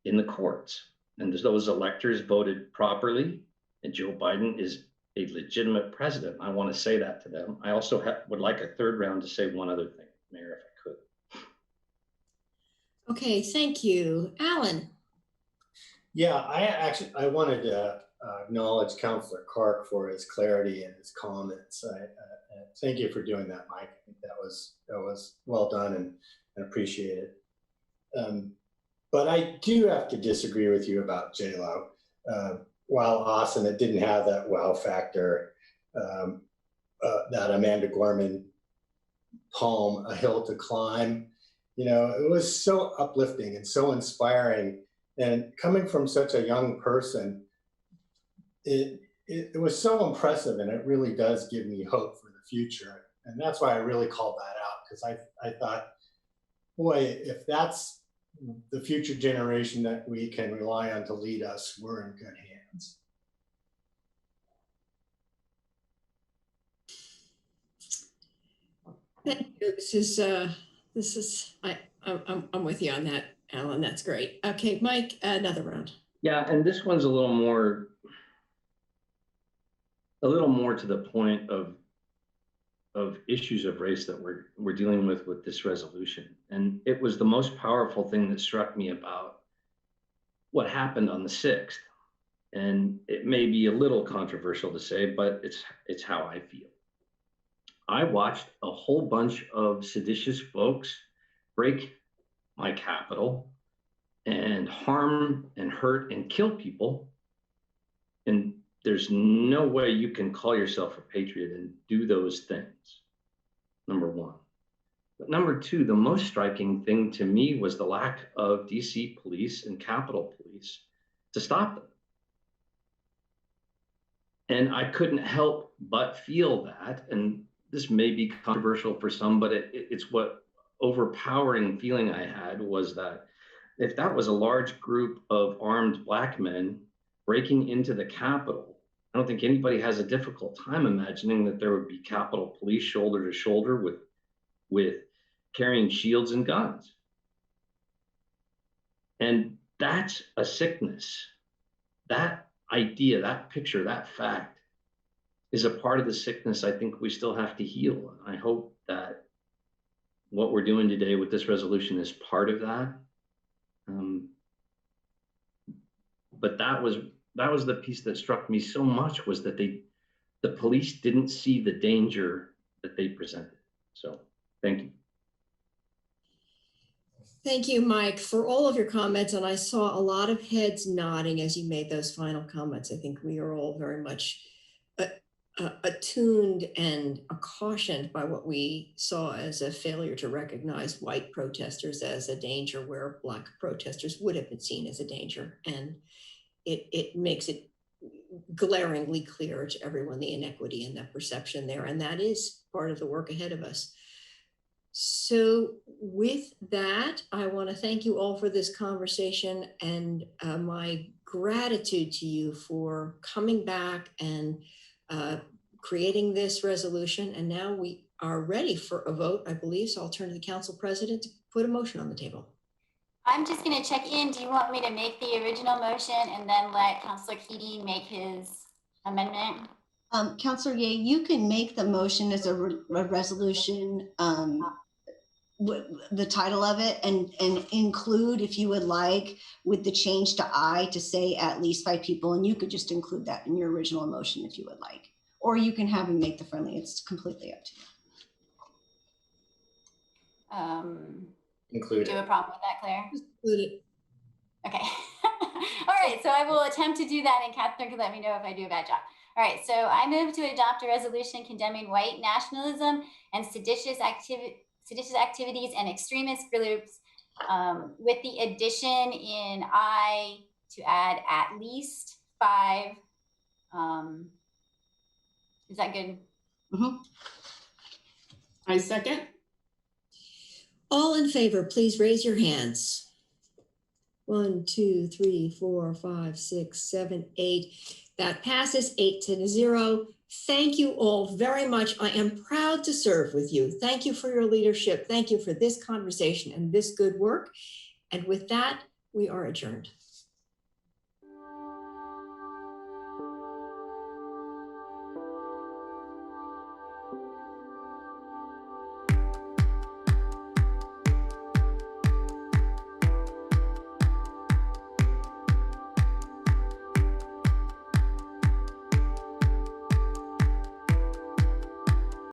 Speaker 8: in the courts. And those electors voted properly, and Joe Biden is a legitimate president. I want to say that to them. I also would like a third round to say one other thing, Mayor, if I could.
Speaker 1: Okay, thank you. Alan.
Speaker 10: Yeah, I wanted to acknowledge Councillor Clark for his clarity and his comments. Thank you for doing that, Mike. I think that was well done and appreciate it. But I do have to disagree with you about J-Lo. While awesome, it didn't have that wow factor that Amanda Gorman poem, A Hill to Climb. You know, it was so uplifting and so inspiring. And coming from such a young person, it was so impressive, and it really does give me hope for the future. And that's why I really called that out, because I thought, boy, if that's the future generation that we can rely on to lead us, we're in good hands.
Speaker 1: Thank you. I'm with you on that, Alan. That's great. Okay, Mike, another round.
Speaker 8: Yeah, and this one's a little more to the point of issues of race that we're dealing with this resolution. And it was the most powerful thing that struck me about what happened on the 6th. And it may be a little controversial to say, but it's how I feel. I watched a whole bunch of seditious folks break my Capitol and harm and hurt and kill people. And there's no way you can call yourself a patriot and do those things, number one. But number two, the most striking thing to me was the lack of DC police and Capitol Police to stop them. And I couldn't help but feel that, and this may be controversial for some, but it's what overpowering feeling I had was that if that was a large group of armed Black men breaking into the Capitol I don't think anybody has a difficult time imagining that there would be Capitol Police shoulder to shoulder with carrying shields and guns. And that's a sickness. That idea, that picture, that fact is a part of the sickness I think we still have to heal. I hope that what we're doing today with this resolution is part of that. But that was the piece that struck me so much, was that the police didn't see the danger that they presented. So thank you.
Speaker 1: Thank you, Mike, for all of your comments. And I saw a lot of heads nodding as you made those final comments. I think we are all very much attuned and cautioned by what we saw as a failure to recognize white protesters as a danger where Black protesters would have been seen as a danger. And it makes it glaringly clear to everyone the inequity and the perception there. And that is part of the work ahead of us. So with that, I want to thank you all for this conversation, and my gratitude to you for coming back and creating this resolution. And now we are ready for a vote, I believe. So I'll turn to the council president to put a motion on the table.
Speaker 5: I'm just going to check in. Do you want me to make the original motion and then let Councilor Keating make his amendment?
Speaker 11: Councilor Ye, you can make the motion as a resolution, the title of it, and include, if you would like, with the change to I, to say at least 5 people, and you could just include that in your original motion if you would like, or you can have him make the friendly. It's completely up to you.
Speaker 10: Include
Speaker 5: Do you have
Speaker 10: it.
Speaker 5: a problem with that, Claire?
Speaker 1: Just include it.
Speaker 5: Okay. All right, so I will attempt to do that, and Catherine can let me know if I do a bad job. All right, so I move to adopt a resolution condemning white nationalism and seditious activities and extremist groups, with the addition in I to add at least 5. Is that good?
Speaker 11: Mm-hmm.
Speaker 4: I second.
Speaker 1: All in favor, please raise your hands. 1, 2, 3, 4, 5, 6, 7, 8. That passes 8-0. Thank you all very much. I am proud to serve with you. Thank you for your leadership. Thank you for this conversation and this good work. And with that, we are adjourned.